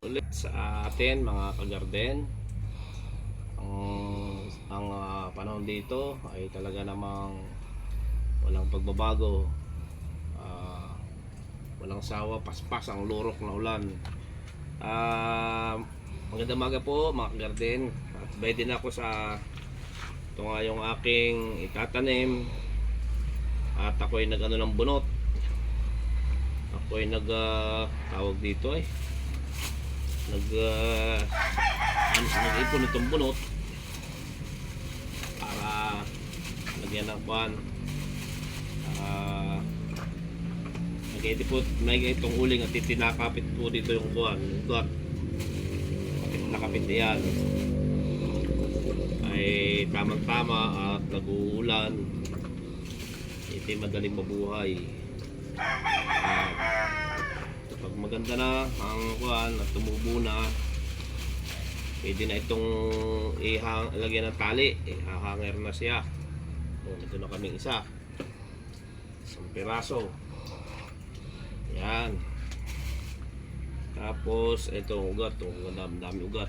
Ulit sa atin mga kagarden. Ang panahon dito ay talaga namang walang pagbabago. Walang sawa, paspas ang lurok na ulan. Magandang umaga po mga kagarden. At bay din ako sa ito nga yung aking itatanim. At ako ay nag-ano ng bunot. Ako ay tawag dito nag-ipon itong bunot para lagyan ng pan. Nag-edipot may itong uling at itinakapit po dito yung kuwan, ugat. Nakapit yan ay tamang tama at nag-uulan, hindi madaling mabuhay. Pag maganda na ang kuwan at tumubo na, pwede na itong ilagyan ng tali, hahanger na siya. Ito na kaming isang piraso. Yan. Tapos itong ugat, dami ugat,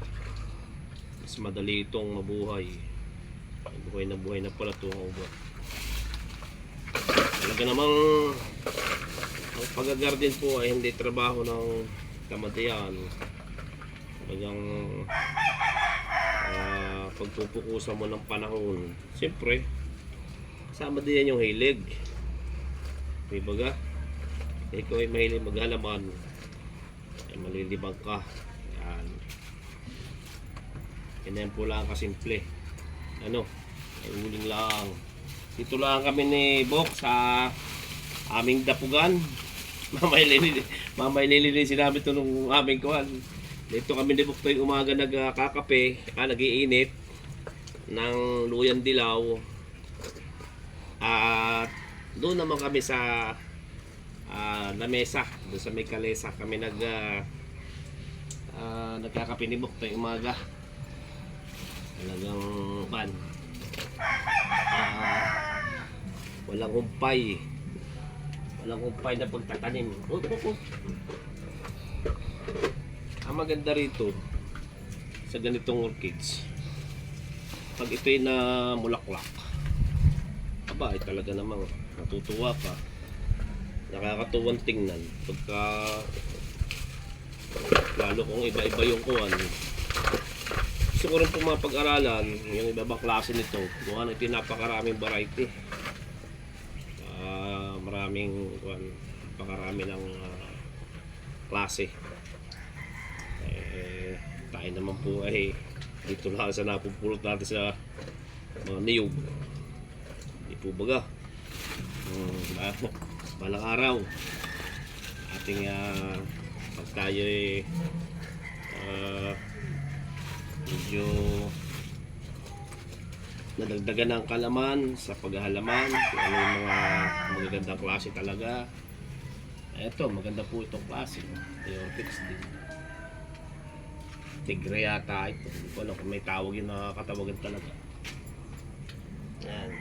mas madali itong mabuhay. Buhay na pala itong ugat. Talaga namang ang pag-garden po ay hindi trabaho ng kamatayan. Talagang pagpupukusan mo ng panahon. Siyempre, kasama din yung hilig. May baga, ikaw ay mahilig maghalaman, ay malilibang ka. Yan. Ganyan po lang kasimple. Ay uling lang. Dito lang kami ni Bok sa aming dapugan. Mamay lilinin sinabi ito nung aming kuhan. Dito kami ni Bok tuwing umaga nagkakape, nagiinit ng luyang dilaw. At doon naman kami sa lamesa, doon sa may kalesa kami nagkakape ni Bok tuwing umaga. Talagang pan. Walang humpay na pagtatanim. Ang maganda rito sa ganitong orchids, pag ito'y na mulaklak, ay talaga namang natutuwa ka, nakakatuwang tingnan pagka lalo kung iba-iba yung kuwan. Gusto ko rin po mapag-aralan yung iba-ibang klase nito. Buwan ito napakaraming variety. Pakarami ng klase. Tayo naman po ay dito lang sa napupulot natin sa mga niyog. Di po baga balang araw ating pag tayo medyo nadagdagan ng kalaman sa paghahalaman, kung ano yung mga magagandang klase talaga. Eto, maganda po itong klase, yung fixed din. Tigre yata ito, hindi ko alam kung may tawag yung nakakatawagan talaga. Yan.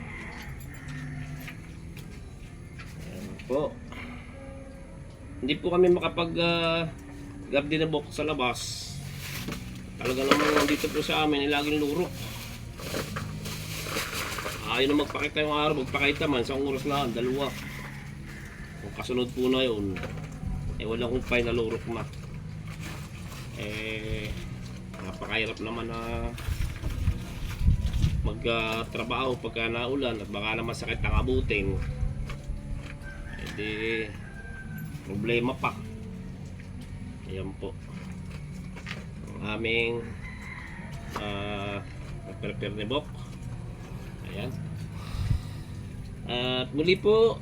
Yan po. Hindi po kami makapag garden na book sa labas. Talaga naman dito po sa amin laging lurok. Ayaw na magpakita yung araw, magpakita man sa oras na, dalawa. Kung kasunod po na yun, walang humpay na lurok na. Napakahirap naman na magtrabaho pagka naulan at baka naman sakit ang abutin. Problema pa. Ayan po ang aming prepare ni Bok. Ayan. At muli po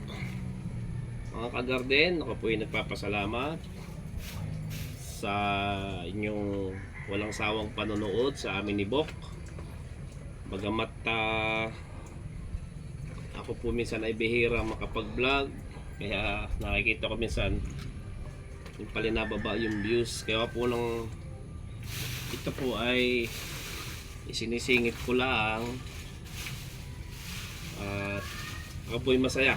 mga kagarden, ako po ay nagpapasalamat sa inyong walang sawang panonood sa amin ni Bok. Bagamat ako po minsan ay bihira makapag-vlog, kaya nakikita ko minsan yung pala nababa yung views, kaya po nang ito po ay isinisingit ko lang. At ako po'y masaya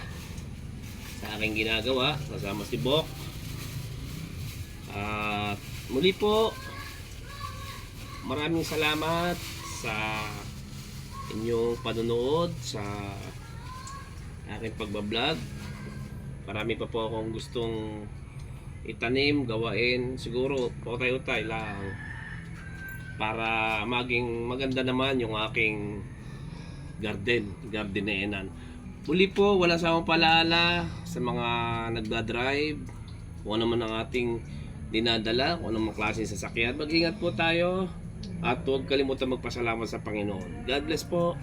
sa aking ginagawa kasama si Bok. At muli po, maraming salamat sa inyong panonood sa aking pagbablog. Marami pa po akong gustong itanim, gawain. Siguro utay-utay lang para maging maganda naman yung aking gardenenan. Muli po, walang sawang paalala sa mga nagdadrive, kung ano man ang ating dinadala, kung ano mang klaseng sasakyan. Mag-ingat po tayo at huwag kalimutan magpasalamat sa Panginoon. God bless po.